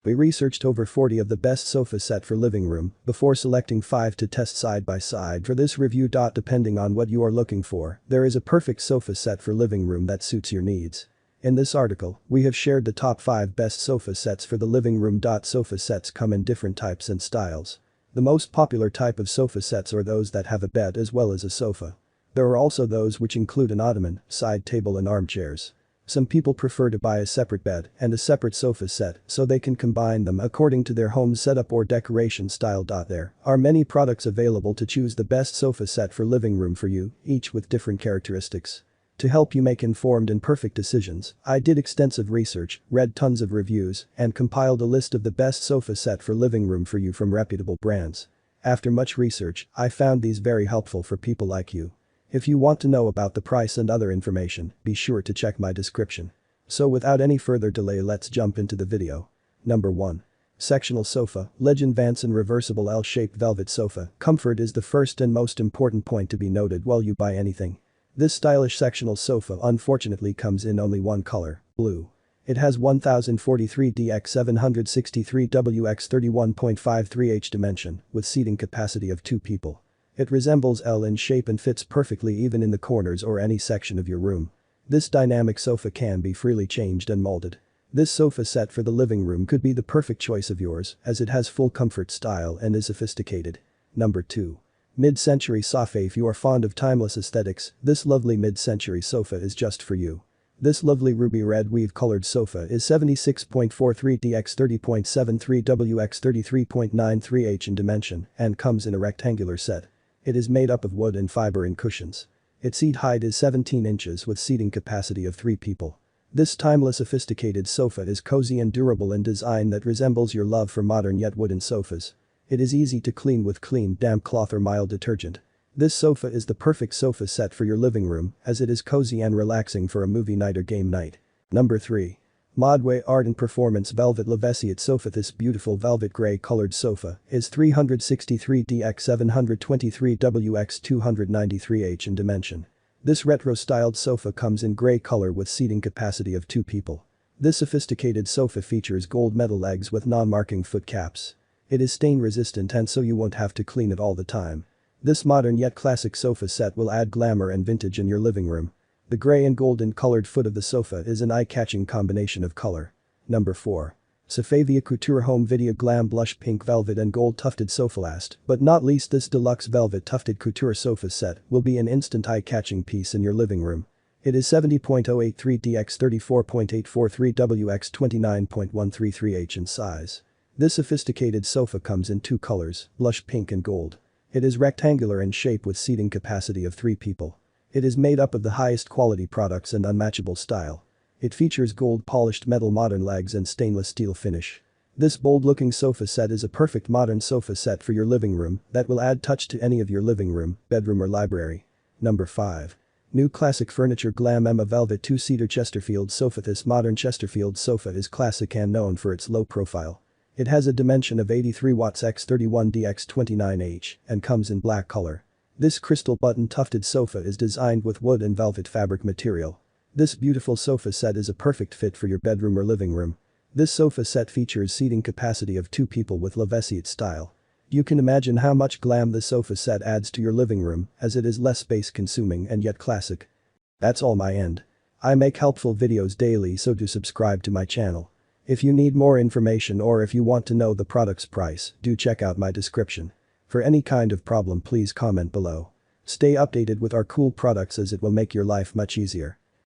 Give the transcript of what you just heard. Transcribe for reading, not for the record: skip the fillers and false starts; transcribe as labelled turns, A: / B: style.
A: We researched over 40 of the best sofa set for living room before selecting 5 to test side by side for this review. Depending on what you are looking for, there is a perfect sofa set for living room that suits your needs. In this article, we have shared the top 5 best sofa sets for the living room. Sofa sets come in different types and styles. The most popular type of sofa sets are those that have a bed as well as a sofa. There are also those which include an ottoman, side table and armchairs. Some people prefer to buy a separate bed and a separate sofa set so they can combine them according to their home setup or decoration style. There are many products available to choose the best sofa set for living room for you, each with different characteristics. To help you make informed and perfect decisions, I did extensive research, read tons of reviews, and compiled a list of the best sofa set for living room for you from reputable brands. After much research, I found these very helpful for people like you. If you want to know about the price and other information, be sure to check my description. So without any further delay, let's jump into the video. Number 1. Sectional sofa, Legend Vanson reversible L-shaped velvet sofa. Comfort is the first and most important point to be noted while you buy anything. This stylish sectional sofa unfortunately comes in only one color, blue. It has 1043x763WX31.53H dimension, with seating capacity of 2 people. It resembles L in shape and fits perfectly even in the corners or any section of your room. This dynamic sofa can be freely changed and molded. This sofa set for the living room could be the perfect choice of yours as it has full comfort, style and is sophisticated. Number 2. Mid-century sofa. If you are fond of timeless aesthetics, this lovely mid-century sofa is just for you. This lovely ruby red weave colored sofa is 76.43x30.73WX33.93H in dimension and comes in a rectangular set. It is made up of wood and fiber and cushions. Its seat height is 17 inches with seating capacity of 3 people. This timeless sophisticated sofa is cozy and durable in design that resembles your love for modern yet wooden sofas. It is easy to clean with clean, damp cloth or mild detergent. This sofa is the perfect sofa set for your living room as it is cozy and relaxing for a movie night or game night. Number 3. Modway Art and Performance Velvet Levasseur Sofa. This beautiful velvet gray colored sofa is 363DX723WX293H in dimension. This retro-styled sofa comes in gray color with seating capacity of 2 people. This sophisticated sofa features gold metal legs with non-marking foot caps. It is stain resistant and so you won't have to clean it all the time. This modern yet classic sofa set will add glamour and vintage in your living room. The gray and golden colored foot of the sofa is an eye-catching combination of color. Number 4. Sofavia Couture Home Video Glam Blush Pink Velvet and Gold Tufted Sofa. Last but not least, this deluxe velvet tufted couture sofa set will be an instant eye-catching piece in your living room. It is 70.083DX34.843WX29.133H in size. This sophisticated sofa comes in 2 colors, blush pink and gold. It is rectangular in shape with seating capacity of 3 people. It is made up of the highest quality products and unmatchable style. It features gold polished metal modern legs and stainless steel finish. This bold-looking sofa set is a perfect modern sofa set for your living room that will add touch to any of your living room, bedroom or library. Number 5. New Classic Furniture Glam Emma Velvet 2-seater Chesterfield Sofa. This modern Chesterfield sofa is classic and known for its low profile. It has a dimension of 83 watts x 31 dx29H and comes in black color. This crystal button tufted sofa is designed with wood and velvet fabric material. This beautiful sofa set is a perfect fit for your bedroom or living room. This sofa set features seating capacity of 2 people with Levasseur style. You can imagine how much glam this sofa set adds to your living room as it is less space consuming and yet classic. That's all my end. I make helpful videos daily, so do subscribe to my channel. If you need more information or if you want to know the product's price, do check out my description. For any kind of problem, please comment below. Stay updated with our cool products as it will make your life much easier.